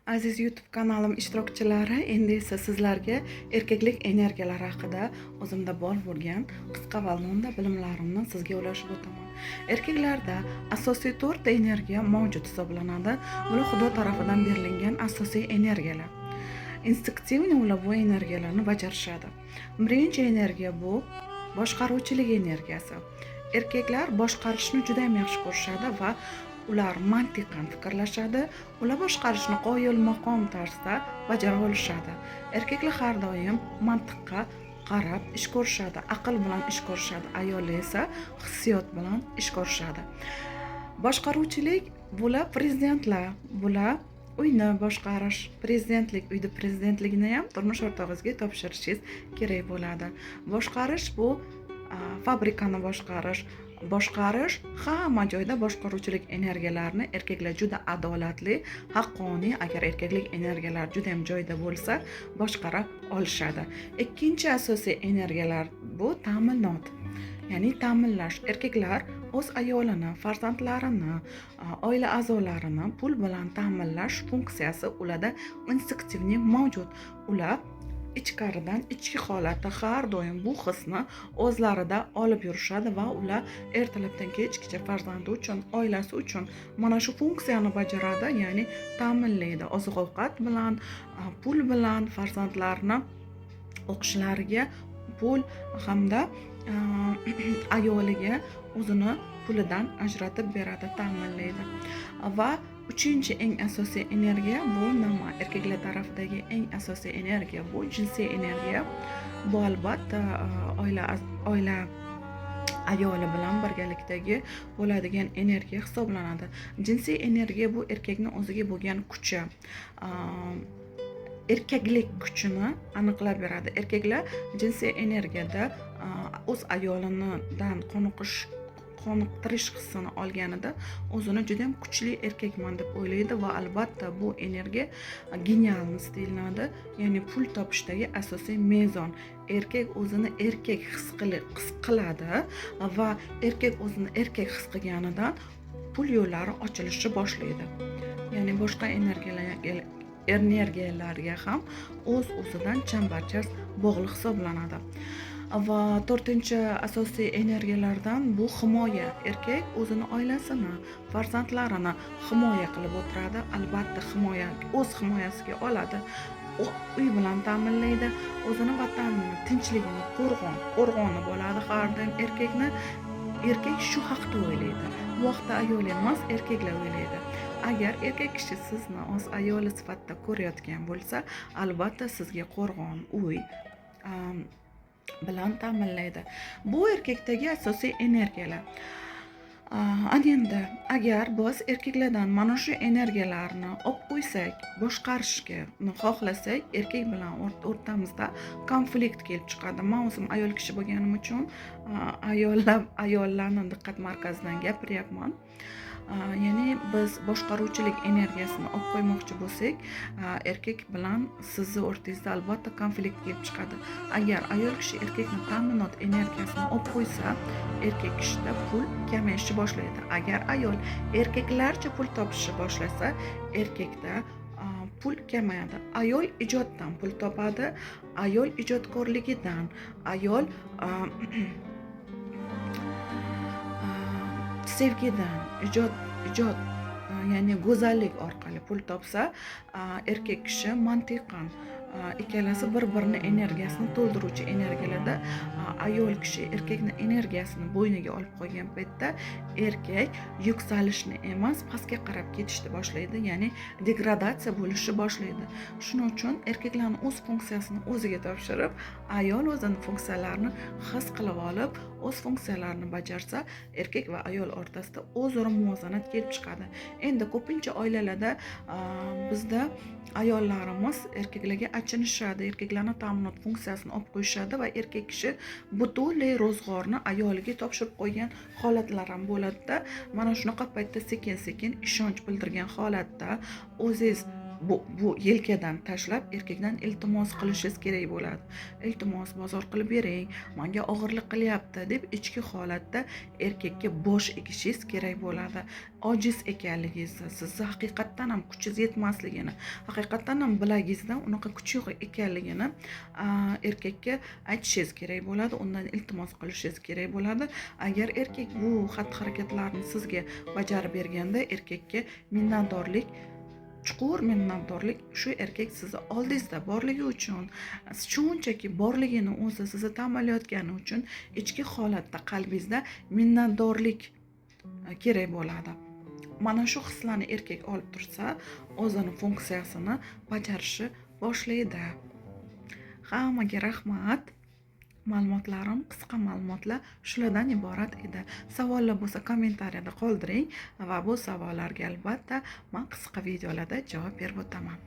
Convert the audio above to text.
Aziz YouTube kanalim ishtirokchilari, endi esa sizlarga erkaklik energiyalari haqida o'zimda bor bo'lgan qisqa va lo'nda bilimlarimni sizga ulashib o'taman. Erkaklarda asosiy 4 energiya mavjud hisoblanadi. Bular Xudo tomonidan berilgan asosiy energiyalar. Instinktivniy ular bu energiyalarni bajarishadi. Birinchi energiya bu boshqaruvchilik energiyasi. Erkaklar boshqarishni juda ham yaxshi ko'rishadi va ular mantiqan fikrlashadi, ular boshqarishni qoyil maqom tarzda bajara olishadi. Erkaklar har doim mantiqqa qarab ish ko'rishadi, aql bilan ish ko'rishadi. Ayollar esa hissiyot bilan ish ko'rishadi. Boshqaruvchilik bular prezidentlar, bular uyni boshqarish, prezidentlik, uyda prezidentlikni ham turmush o'rtog'ingizga topshirishingiz kerak bo'ladi. Boshqarish bu fabrikani boshqarish hamma joyda boshqaruvchilik energiyalarini erkaklar juda adolatli, haqqoniy, agar erkaklik energiyalar juda ham joyida bo'lsa, boshqara olishadi. Ikkinchi asosiy energiyalar bu ta'minot. Ya'ni ta'minlash. Erkaklar o'z ayolini, farzandlarini, oila a'zolarini pul bilan ta'minlash funksiyasi ularda instinktivniy mavjud. Ular ichkaridan ichki holatda har doim bu hisni o'zlarida olib yurishadi va ular ertalabdan kechgacha farzandi uchun, oilasi uchun mana shu funksiyani bajaradi, ya'ni ta'minlaydi. Oziq-ovqat bilan, pul bilan farzandlarni o'qishlariga pul hamda ayoliga o'zini pulidan ajratib beradi, ta'minlaydi. Va uchinchi eng asosiy energiya bu nima? Erkaklar tarafidagi eng asosiy energiya bu jinsiy energiya. Bu albatta oila ayoli bilan birgalikdagi bo'ladigan energiya hisoblanadi. Jinsiy energiya bu erkakning o'ziga bo'lgan kuchi, erkaklik kuchini aniqlab beradi. Erkaklar jinsiy energiyada o'z ayolidan qoniqtirish hissini olganida o'zini juda ham kuchli erkakman deb o'ylaydi va albatta bu energiya genialnost deyiladi, ya'ni pul topishdagi asosiy mezon. Erkak o'zini erkak his qiladi va erkak o'zini erkak his qilganidan pul yo'llari ochilishni boshlaydi. Ya'ni boshqa energiyalarga ham o'z-o'zidan chambarchas bog'liq hisoblanadi. Va to'rtinchi asosiy energiyalardan bu himoya. Erkak o'zini oilasini, farzandlarini himoya qilib o'tiradi. Albatta o'z himoyasiga oladi. Uy bilan ta'minlaydi, o'zini vatanini, tinchligini, qo'rg'oni bo'ladi har doim erkak shu haqda o'ylaydi. Bu haqda ayol emas, erkaklar o'ylaydi. Agar erkak kishi sizni o'z ayoli sifatida ko'rayotgan bo'lsa, albatta sizga qo'rg'on, uy bilan ta'minlaydi. Bu erkakdagi asosiy energiyalar. Endi agar biz erkaklardan mana shu energiyalarni olib qo'ysak, boshqarishga xohlasak, erkak bilan o'rtamizda konflikt kelib chiqadi. Men o'zim ayol kishi bo'lganim uchun ayollarni diqqat markazidan gapiryapman. Ya'ni biz boshqaruvchilik energiyasini olib qo'ymoqchi bo'lsak, erkak bilan sizni o'rtangizda albatta konflikt kelib chiqadi. Agar ayol kishi erkakning ta'minot energiyasini olib qo'ysa, erkak kishida pul kamayishni boshlaydi. Agar ayol erkaklarcha pul topishni boshlasa, erkakda pul kamayadi. Ayol ijoddan pul topadi, ayol ijodkorligidan, ayol sevgidan, ijod, ya'ni go'zallik orqali pul topsa, erkak kishi mantiqan ikkalasi bir-birini energiyasini to'ldiruvchi energiyalarda, ayol kishi erkakning energiyasini bo'yniga olib qo'ygan paytda erkak yuksalishni emas, pastga qarab ketishni boshlaydi, ya'ni degradatsiya bo'lishni boshlaydi. Shuning uchun erkaklarning o'z funksiyasini o'ziga topshirib, ayol o'zining funksiyalarini his qilib olib, o'z funksiyalarini bajarsa, erkak va ayol o'rtasida o'zaro muvozanat kelib chiqadi. Endi ko'pincha oilalarda bizda ayollarimiz erkaklarga achinishadi, erkaklarning ta'minot funksiyasini olib qo'yishadi va erkak kishi butunlay ro'zg'orni ayoliga topshirib qo'ygan holatlar ham bo'ladi-da. Mana shunaqa paytda sekin-sekin ishonch bildirgan holatda o'zingiz bu yelkadan tashlab erkakdan iltimos qilishingiz kerak bo'ladi. Iltimos, bozor qilib bering, menga og'irlik qilyapti deb ichki holatda erkakka bosh egishingiz kerak bo'ladi. Ojiz ekanligingizni, sizni haqiqatdan ham kuchingiz yetmasligini, haqiqatdan ham bilagingizda unaqa kuch yo'q ekanligini erkakka aytishingiz kerak bo'ladi. Undan iltimos qilishingiz kerak bo'ladi. Agar erkak bu xatti-harakatlarni sizga bajarib berganda, erkakka minnatdorlik, chuqur minnatdorlik shu erkak sizni oldingizda borligi uchun, shunchaki borligini o'zi sizni tan olayotgani uchun ichki holatda qalbingizda minnatdorlik kerak bo'ladi. Mana shu hislarni erkak olib tursa, o'zini funksiyasini bajarishni boshlaydi. Hammaga rahmat. Ma'lumotlarim, qisqa ma'lumotlar shulardan iborat edi. Savollar bo'lsa kommentariyada qoldiring va bu savollarga albatta men qisqa videolarda javob berib o'taman.